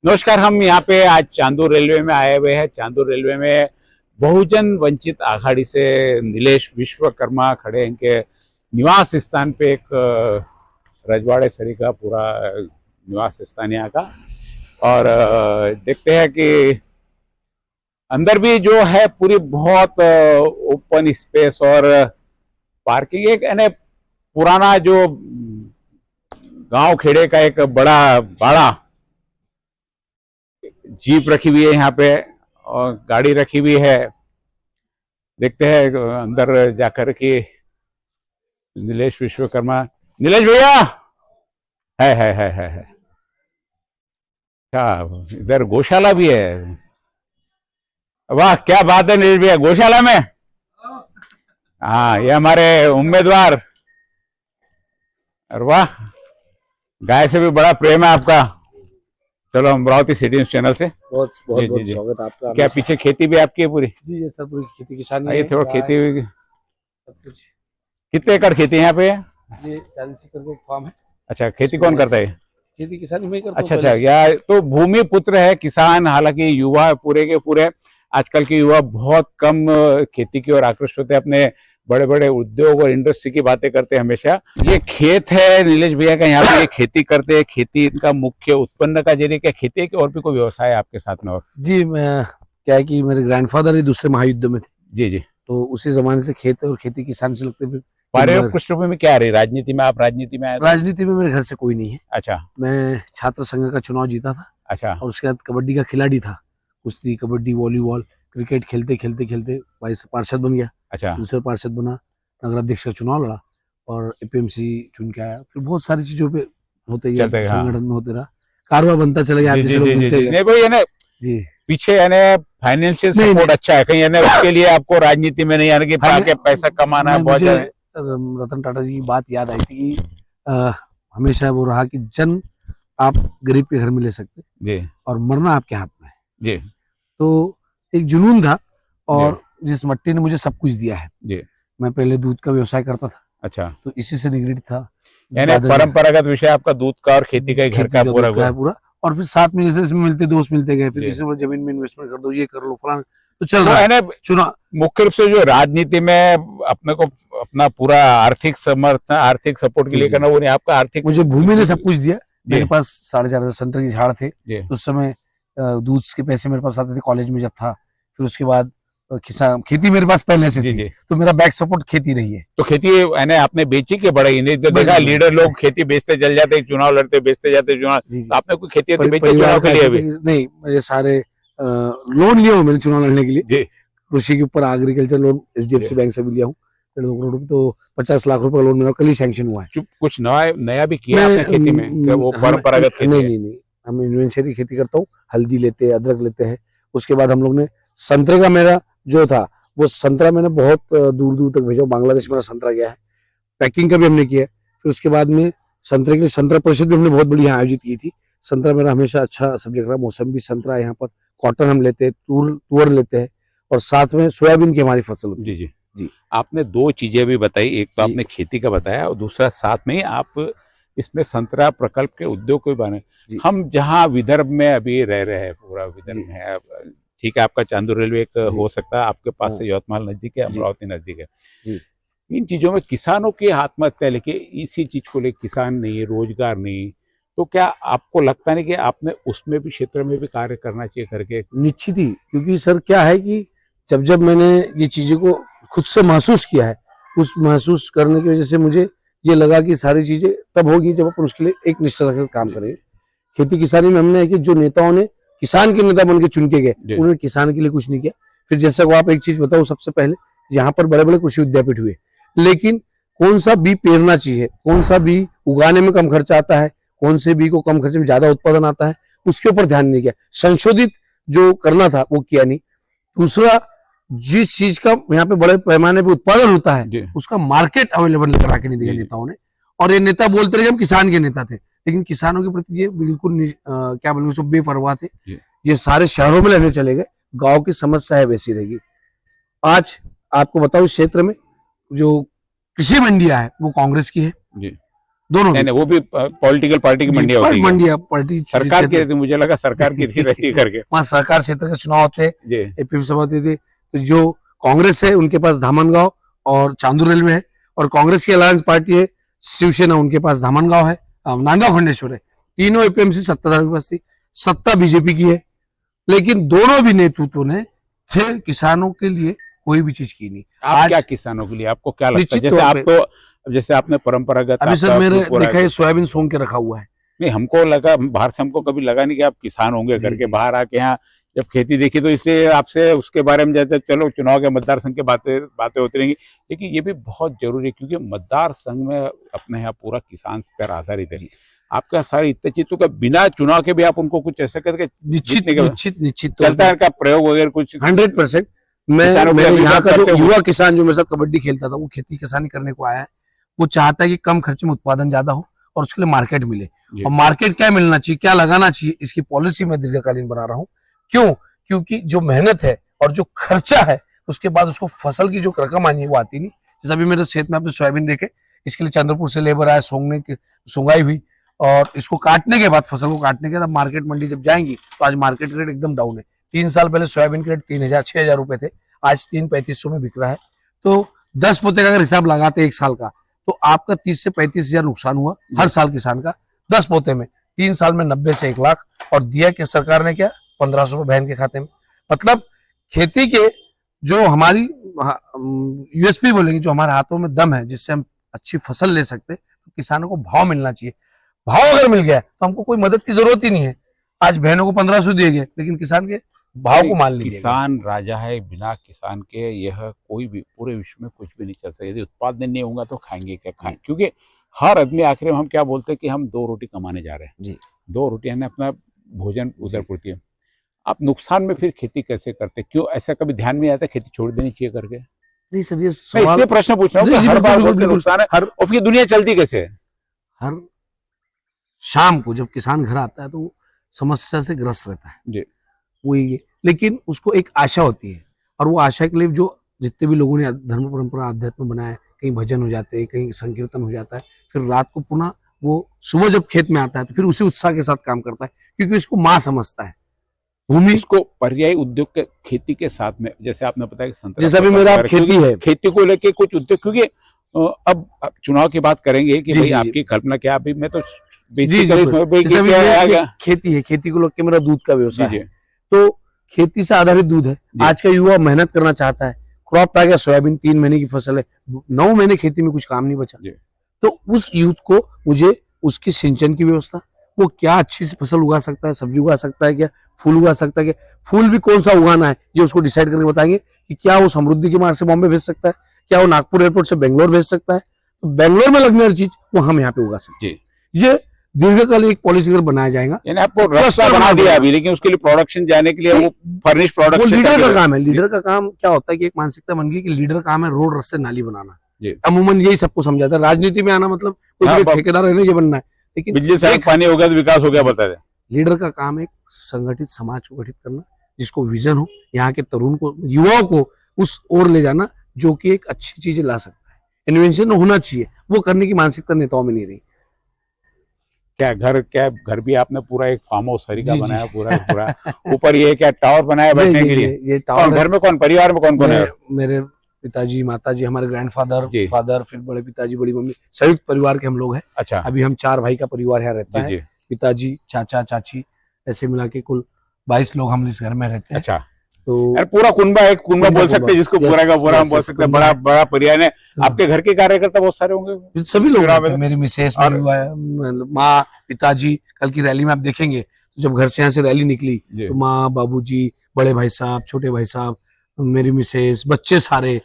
नमस्कार। हम यहाँ पे आज चांदूर रेलवे में आए हुए हैं। चांदूर रेलवे में बहुजन वंचित आघाड़ी से नीलेश विश्वकर्मा खड़े हैं। इनके निवास स्थान पे एक रजवाड़े सरी का पूरा निवास स्थान यहाँ का। और देखते हैं कि अंदर भी जो है पूरी बहुत ओपन स्पेस और पार्किंग, एक यानी पुराना जो गांव खेड़े का एक बड़ा बाड़ा जीप रखी हुई है यहाँ पे और गाड़ी रखी हुई है। देखते हैं अंदर जाकर के नीलेश विश्वकर्मा, नीलेश भैया है। क्या इधर गौशाला भी है? वाह क्या बात है नीलेश भैया, गौशाला में। हाँ, ये हमारे उम्मीदवार। और वाह, गाय से भी बड़ा प्रेम है आपका। चलो, अमरावती सिटी न्यूज़ चैनल से बहुत स्वागत आपका। क्या पीछे खेती भी आपकी है पूरी? जी, ये सब पूरी खेती किसानी ये थोड़ा खेती सब कुछ। कितने एकड़ खेती है यहाँ पे? ये 40 एकड़ का एक फार्म है। अच्छा, खेती कौन करता है? खेती किसानी में करता हूं। अच्छा, या तो भूमि पुत्र है किसान। हालांकि युवा पूरे के पूरे, आजकल के युवा बहुत कम खेती की ओर आकृष्ट होते हैं, अपने बड़े बड़े उद्योग और इंडस्ट्री की बातें करते हैं हमेशा। ये खेत है नीलेश भैया का, यहाँ पे ये खेती करते हैं। खेती इनका मुख्य उत्पन्न का जरिए क्या खेती है कि और भी कोई व्यवसाय है आपके साथ में? और जी, मैं क्या है कि मेरे ग्रैंडफादर ही दूसरे महायुद्ध में थे। जी, तो उसी जमाने से खेत और खेती किसान से लगते। पारिवारिक पृष्ठभूमि में क्या रही? राजनीति में? आप राजनीति में आए? राजनीति में मेरे घर से कोई नहीं है। अच्छा। मैं छात्र संघ का चुनाव जीता था। अच्छा। और उसके बाद कबड्डी का खिलाड़ी था। कुश्ती, कबड्डी, वॉलीबॉल, क्रिकेट खेलते खेलते वाइस पार्षद बन गया। अच्छा। दूसरे पार्षद बना, नगराध्यक्ष का चुनाव लड़ा और एपीएमसी चुन के आया। फिर बहुत सारी चीजों पे होते ही संगठन में होते रहा, कारवा बनता चला गया। जी, पीछे यानी फाइनेंशियल सपोर्ट अच्छा है कहीं, यानी उसके लिए आपको राजनीति में नहीं आने की, आके पैसा कमाना है। बहुत रतन टाटा जी की बात याद आई थी कि हमेशा वो रहा कि जन्म आप गरीब के घर में ले सकते जी, और मरना आपके हाथ में है जी। तो एक जुनून था और जिस मट्टी ने मुझे सब कुछ दिया है जी। मैं पहले दूध का व्यवसाय करता था। अच्छा। तो इसी से निगड़ित था, यानी परंपरागत विषय आपका दूध का और खेती का घर का पूरा। और फिर साथ में जैसे इसमें मिलते दोस्त मिलते गए, फिर किसी जमीन में इन्वेस्टमेंट कर दो, ये कर लो फलाना, तो चल रहा है चुनाव। मुख्य रूप से जो राजनीति में अपने को अपना पूरा आर्थिक समर्थन, आर्थिक सपोर्ट के लिए करना, वो नहीं आपका आर्थिक। मुझे भूमि ने सब कुछ दिया। मेरे पास 4.5 संतरे के झाड़ थे उस समय। दूध के पैसे मेरे पास आते थे कॉलेज में जब था। फिर उसके बाद किसान खेती मेरे पास पहले से थी, तो मेरा बैक सपोर्ट खेती रही है। तो खेती यानी आपने बेची के बड़े ही नहीं तो देखा लीडर लोग खेती बेचते चल जाते, चुनाव लड़ते बेचते जाते चुनाव। तो आपने कोई खेती तो बेची चुनाव के लिए भी नहीं? मेरे सारे लोन लिया हूँ मैंने चुनाव लड़ने के लिए। कृषि के ऊपर एग्रीकल्चर लोन एचडीएफसी बैंक से भी लिया हूँ 2 करोड़ रुपए। तो 50 लाख रुपए का लोन मेरा कल ही सैंक्शन हुआ है। कुछ नया भी किया आपने खेती में? वो परंपरागत खेती? नहीं, हम इन्वेंशरी खेती करता हूँ। हल्दी लेते हैं, अदरक लेते हैं। उसके बाद हम लोग ने संतरे का, मेरा जो था वो संतरा मैंने बहुत दूर दूर तक भेजा। बांग्लादेश मेरा संतरा गया है, पैकिंग का भी हमने किया है। फिर उसके बाद में संतरे के लिए संतरा परिषद भी हमने बहुत बड़ी यहाँ आयोजित की थी। संतरा मेरा हमेशा अच्छा सब्जेक्ट रहा। मौसम्बी संतरा यहाँ पर, कॉटन हम लेते हैं, तुअर लेते हैं, और साथ में सोयाबीन की हमारी फसल। जी। आपने 2 चीजें भी बताई, एक तो आपने खेती का बताया और दूसरा साथ में ही आप इसमें संतरा प्रकल्प के उद्योग को भी बने। हम जहाँ विदर्भ में अभी रह रहे हैं, पूरा विदर्भ में है, ठीक है, आपका चांदूर रेलवे एक हो सकता है, आपके पास से यवतमाल नजदीक है, अमरावती नजदीक है। इन चीजों में किसानों की आत्महत्या लेके, इसी चीज को लेकर, किसान नहीं, रोजगार नहीं, तो क्या आपको लगता नहीं कि आपने उसमें भी क्षेत्र में भी कार्य करना चाहिए करके? निश्चित ही, क्योंकि सर क्या है कि जब मैंने ये चीजों को खुद से महसूस किया है, उस महसूस करने की वजह से मुझे ये लगा कि सारी चीजें तब होगी जब अपन उसके लिए एक निश्चित से काम करेंगे। खेती किसानी में हमने है कि जो नेताओं ने किसान के नेता बन के चुन के गए, उन्होंने किसान के लिए कुछ नहीं किया। फिर जैसे वो आप एक चीज बताओ, सबसे पहले यहाँ पर बड़े बड़े कृषि विद्यापीठ हुए, लेकिन कौन सा बी पेरना चाहिए, कौन सा बी उगाने में कम खर्चा आता है, कौन से बी को कम खर्चे में ज्यादा उत्पादन आता है, उसके ऊपर ध्यान नहीं किया। संशोधित जो करना था वो किया नहीं। दूसरा, जिस चीज का यहाँ पे बड़े पैमाने पे उत्पादन होता है उसका मार्केट अवेलेबल करा के नहीं दिया नेताओं ने। और ये नेता बोलते रहे हम किसान के नेता थे, लेकिन किसानों के प्रति ये बिल्कुल क्या बोलूं, सब बेपरवाह थे। ये सारे शहरों में लेने चले गए। गांव की समस्या है वैसी रहेगी। आज आपको बताओ, इस क्षेत्र में जो कृषि मंडियां है वो कांग्रेस की है। दोनों नहीं नहीं, वो भी पॉलिटिकल पार्टी की मंडियां होती है। मंडिया पार्टी सरकार की रहती, मुझे लगा सरकार की थी रहती करके। वहाँ सहकार क्षेत्र के चुनाव होते, जी एपी सभा होती थी। तो जो कांग्रेस है उनके पास धामनगांव और चांदूर रेलवे है, और कांग्रेस की अलायंस पार्टी है शिवसेना, उनके पास धामनगांव है, नांदगांव खंडेश्वर है। तीनों एपीएमसी सत्ताधार के पास थी, सत्ता बीजेपी की है। लेकिन दोनों भी नेतृत्व ने थे किसानों के लिए कोई भी चीज की नहीं। आप क्या किसानों के लिए, आपको क्या लगता है? निश्चित जैसे तौर आप पे- तो जैसे आपने परंपरागत अभी सर आपका मेरे पूरा- देखा है सोयाबीन सोंग के रखा हुआ है। नहीं, हमको लगा, बाहर से हमको कभी लगा नहीं कि आप किसान होंगे जी, करके। जी। बाहर आके यहाँ जब खेती देखी तो इसलिए आपसे उसके बारे में जाते, चलो चुनाव के मतदार संघ की बातें होती रहेंगी, लेकिन ये भी बहुत जरूरी है क्योंकि मतदार संघ में अपने यहाँ पूरा किसान पर आधारित है। आपका सारे इतने चीजों का बिना चुनाव के भी आप उनको कुछ ऐसा करके निश्चित जीतने के- निश्चित निश्चित तौर चलता है इनका प्रयोग वगैरह कुछ 100%। मैं किसानों के मेरे लिए यहाँ का जो करते हुए- युवा किसान जो मेरे साथ कबड्डी खेलता था, वो खेती किसानी करने को आया है। वो चाहता है कि कम खर्चे में उत्पादन ज्यादा हो और उसके लिए मार्केट मिले। जी। और मार्केट क्या मिलना चाहिए, क्या लगाना चाहिए, इसकी पॉलिसी मैं दीर्घकालीन बना रहा हूँ। क्यों? क्योंकि जो मेहनत है और जो खर्चा है, उसके बाद उसको फसल की जो रकम आनी है वो आती नहीं। जैसे अभी मेरे खेत में आपने सोयाबीन देखे, इसके लिए चंद्रपुर से लेबर आया, सोंगाई हुई, और इसको काटने के बाद, फसल को काटने के बाद मार्केट मंडी जब जाएंगी तो आज मार्केट रेट एकदम डाउन है। 3 साल पहले सोयाबीन के रेट 6,000 रुपए थे, आज 3,3500 में बिक रहा है। तो 10 पोते का अगर हिसाब लगाते 1 साल का, तो आपका 30 से 35,000 नुकसान हुआ हर साल किसान का 10 पोते में। 3 साल में 90 से 1 लाख, और दिया कि सरकार ने क्या, 1,500 रुपए बहन के खाते में। मतलब खेती के जो हमारी यूएसपी बोलेंगे, जो हमारे हाथों में दम है, जिससे हम अच्छी फसल ले सकते, तो किसानों को भाव मिलना चाहिए। भाव अगर मिल गया तो हमको कोई मदद की जरूरत ही नहीं है। आज बहनों को 1,500 दिए गए, लेकिन किसान के भाव को मान लीजिए। किसान राजा है, बिना किसान के यह कोई भी पूरे विश्व में कुछ भी नहीं चल सकता। यदि उत्पादन नहीं होगा तो खाएंगे क्या? खाएं, क्योंकि हर आदमी आखिर में हम क्या बोलते हैं कि हम 2 रोटी कमाने जा रहे हैं जी। 2 रोटी हमें अपना भोजन उधर पूर्ति है। आप नुकसान में फिर खेती कैसे करते? क्यों ऐसा कभी ध्यान में आता खेती छोड़ देनी चाहिए करके? नहीं सर, ये मैं सवाल इसलिए प्रश्न पूछ रहा हूँ कि जी, हर बिल्कुल, बार बिल्कुल, बोलते बिल्कुल। नुकसान है, हर और फिर दुनिया चलती कैसे है? हर शाम को जब किसान घर आता है तो वो समस्या से ग्रस्त रहता है जी। वो ये, लेकिन उसको एक आशा होती है, और वो आशा के लिए जो जितने भी लोगों ने धर्म परंपरा अध्यात्म बनाया, कहीं भजन हो जाते हैं, कहीं संकीर्तन हो जाता है, फिर रात को पुनः वो सुबह जब खेत में आता है तो फिर उसी उत्साह के साथ काम करता है, क्योंकि इसको माँ समझता है। भूमि इसको पर्यायी उद्योग के खेती के साथ में, जैसे आपने बताया कि संतरा, जैसे अभी मेरा खेती है, खेती को लेके कुछ उद्योग, क्योंकि अब चुनाव की बात करेंगे कि जी, भाई जी, आपकी कल्पना क्या? अभी मैं तो जी जी जैसे अभी खेती है, खेती को लेकर मेरा दूध का व्यवसाय है, तो खेती से आधारित दूध है। आज का युवा मेहनत करना चाहता है, क्रॉप आ गया सोयाबीन, 3 महीने की फसल है, 9 महीने खेती में कुछ काम नहीं बचा, तो उस यूथ को मुझे उसकी सिंचन की व्यवस्था, वो क्या अच्छी सी फसल उगा सकता है, सब्जी उगा सकता है क्या, फूल उगा सकता है क्या, फूल भी कौन सा उगाना है ये उसको डिसाइड करके बताएंगे कि क्या वो समृद्धि के मार्ग से बॉम्बे भेज सकता है, क्या वो नागपुर एयरपोर्ट से बेंगलोर भेज सकता है, तो बेंगलोर में लगने वाली चीज वो हम यहाँ पे उगा सकते हैं। ये दीर्घकालीन एक पॉलिसी अगर बनाया जाएगा, यानी आपको रास्ता बना दिया अभी, लेकिन उसके लिए प्रोडक्शन जाने के लिए वो फर्निश वो प्रोडक्शन लीडर का काम है। लीडर का काम क्या होता है कि एक मानसिकता बन गई कि लीडर का काम है रोड, रास्ते, नाली बनाना। अमूमन यही सबको समझाता है। राजनीति में आना मतलब कोई ठेकेदार रहने ये बनना है, लेकिन बिजली से पानी हो गया तो विकास हो गया, बता दें। लीडर का काम है संगठित समाज को गठित करना, जिसको विजन हो, यहाँ के तरुण को, युवाओं को उस ओर ले जाना जो कि एक अच्छी चीजें ला सकता है। इन्वेंशन होना चाहिए, वो करने की मानसिकता नेताओं में नहीं रही। क्या घर भी आपने पूरा एक फार्म हाउस तरीका बनाया, पूरा ऊपर ये क्या टावर बनाया बैठने के लिए? ये टावर घर में कौन, परिवार में कौन कौन है? मेरे पिताजी, माताजी, हमारे ग्रैंडफादर, फादर, फिर बड़े पिताजी, बड़ी मम्मी, संयुक्त परिवार के हम लोग हैं। अच्छा। अभी हम 4 भाई का परिवार यहाँ रहता है, पिताजी, चाचा, चाची, ऐसे मिला के कुल 22 लोग हम इस घर में रहते हैं। अच्छा। तो पूरा कुनबा, एक कुनबा बोल सकते हैं जिसको, पूरा का पूरा हम बोल सकते हैं, बड़ा परिवार है। आपके घर के कार्यकर्ता बहुत सारे होंगे? सभी लोग, मेरी मिसेस, माँ, पिताजी। कल की रैली में आप देखेंगे तो जब घर से यहाँ से रैली निकली तो माँ, बाबूजी, बड़े भाई साहब, छोटे भाई साहब, मेरी मिसेस, बच्चे सारे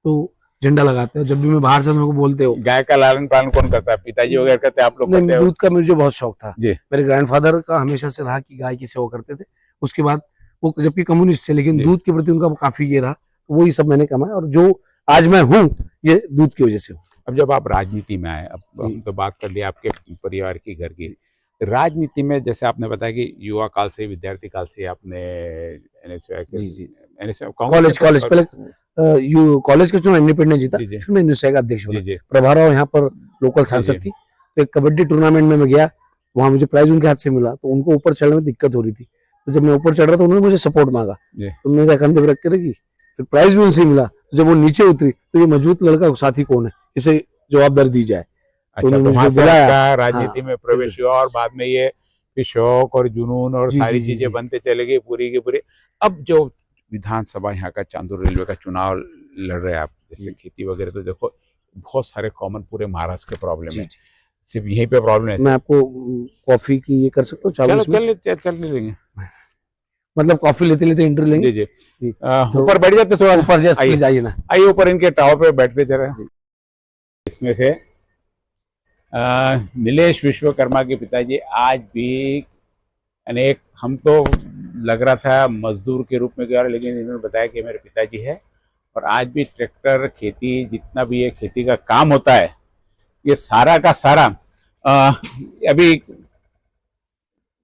तो झंडा लगाते हैं। जब भी मैं बाहर से मेरे को बोलते हो, गाय का लालन पालन कौन करता है? पिताजी वगैरह करते हैं, आप लोग करते हो? दूध का मुझे बहुत शौक था। मेरे ग्रैंडफादर का हमेशा से रहा कि गाय की सेवा करते थे। उसके बाद वो जबकि कम्युनिस्ट थे, लेकिन दूध के प्रति उनका काफी ये रहा, वो ही सब मैंने कमाया, और जो आज मैं हूँ ये दूध की वजह से हूँ। अब जब आप राजनीति में आए, अब हम तो बात कर लिया आपके परिवार की, घर की राजनीति में, जैसे आपने बताया कि युवा काल से, विद्यार्थी काल से आपने कॉलेज पहले कॉलेज का चुनाव इंडिपेंडेंट जीता, फिर मैं एनएसयूआई का अध्यक्ष बना, प्रभारा यहाँ पर लोकल सांसद थी, तो एक कबड्डी टूर्नामेंट में मैं गया, वहां मुझे प्राइज उनके हाथ से मिला, तो उनको ऊपर चढ़ने में दिक्कत हो रही थी। तो जब मैं ऊपर चढ़ रहा था उन्होंने मुझे सपोर्ट मांगा, जी। तो मैंने कहा कंधे पे रख के रखी, फिर प्राइज भी उनसे मिला। तो जब वो नीचे उतरी तो ये मजबूत लड़का साथी कौन है, इसे जवाबदारी दी जाए। अच्छा, उन्होंने तो मुझे वहां से बुलाया। आपका राजनीति हाँ, में प्रवेश हुआ और बाद में ये फिर शौक और जुनून और जी, सारी जी, जी, चीजें जी। बनते चले गई पूरी की पूरी। अब जो विधानसभा यहाँ का चांदूर रेलवे का चुनाव लड़ रहे हैं आप, जैसे खेती वगैरह, तो देखो बहुत सारे कॉमन पूरे महाराष्ट्र के प्रॉब्लम जी, है, जी। सिर्फ यहीं पे प्रॉब्लम है। मैं आपको कॉफी की ये कर सकता हूँ चालू चलो इसमें? चल लेंगे। मतलब कॉफी लेते लेते इंटरव्यू लेंगे। जी जी। जी, तो ऊपर बैठ जाते थोड़ा, ऊपर जस्ट आइए प्लीज आइए ना। आइए ऊपर इनके टावर पे बैठते चले। जी। इसमें से नीलेश विश्वकर्मा के पिताजी आज भी अनेक, हम तो लग रहा था मजदूर के रूप में गया, लेकिन इन्होंने बताया कि मेरे पिताजी है, और आज भी ट्रैक्टर, खेती, जितना भी ये खेती का काम होता है, ये सारा का सारा अभी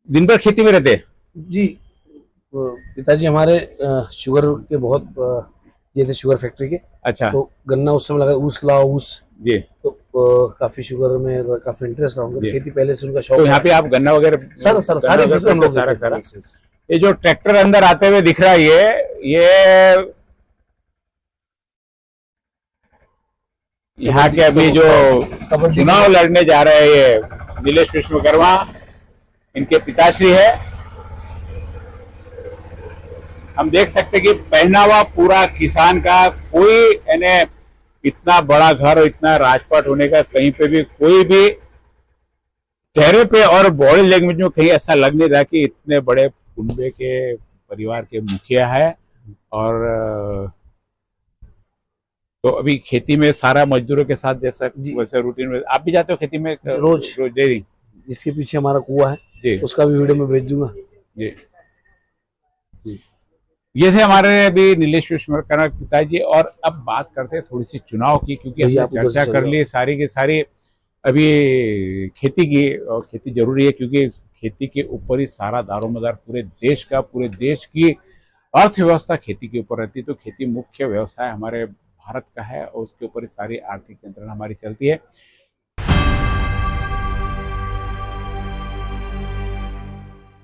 दिन भर खेती में रहते हैं। जी, पिताजी हमारे शुगर के बहुत ये थे, शुगर फैक्ट्री के। अच्छा। तो गन्ना उस समय लगा, ऊस लाओ ऊस, जी। तो काफी शुगर में काफी इंटरेस्ट रहा उनका, जी। खेती पहले से उनका शौक तो यहाँ पे आप गन्ना वगैरह, सर सारी गन्ना फसल हम लोग सारा देते हैं। सारा। ये जो ट्रैक्टर अंदर आते हुए दिख रहा है, ये यहाँ के अभी जो चुनाव लड़ने जा रहे हैं, ये नीलेश विश्वकर्मा इनके पिताश्री है। हम देख सकते हैं कि पहनावा पूरा किसान का, कोई यानी इतना बड़ा घर और इतना राजपाट होने का कहीं पे भी कोई भी चेहरे पे और बॉडी लैंग्वेज में कहीं ऐसा लग नहीं रहा कि इतने बड़े कुनबे के परिवार के मुखिया है। और तो अभी खेती में सारा मजदूरों के साथ जैसा वैसे रूटीन में आप भी जाते हो खेती में रोज डेली? जिसके पीछे हमारा कुआं है जी, उसका भी वीडियो में भेज दूंगा। जी। ये थे हमारे अभी नीलेश विश्वकर्मा के पिताजी। और अब बात करते हैं थोड़ी सी चुनाव की, क्योंकि हमने चर्चा कर ली सारी की सारी अभी खेती की, और खेती जरूरी है क्योंकि खेती के ऊपर ही सारा दारोमदार पूरे देश का, पूरे देश की अर्थव्यवस्था खेती के ऊपर रहती है। तो खेती मुख्य व्यवसाय हमारे भारत का है और उसके ऊपर ही सारी आर्थिक यंत्रणा हमारी चलती है।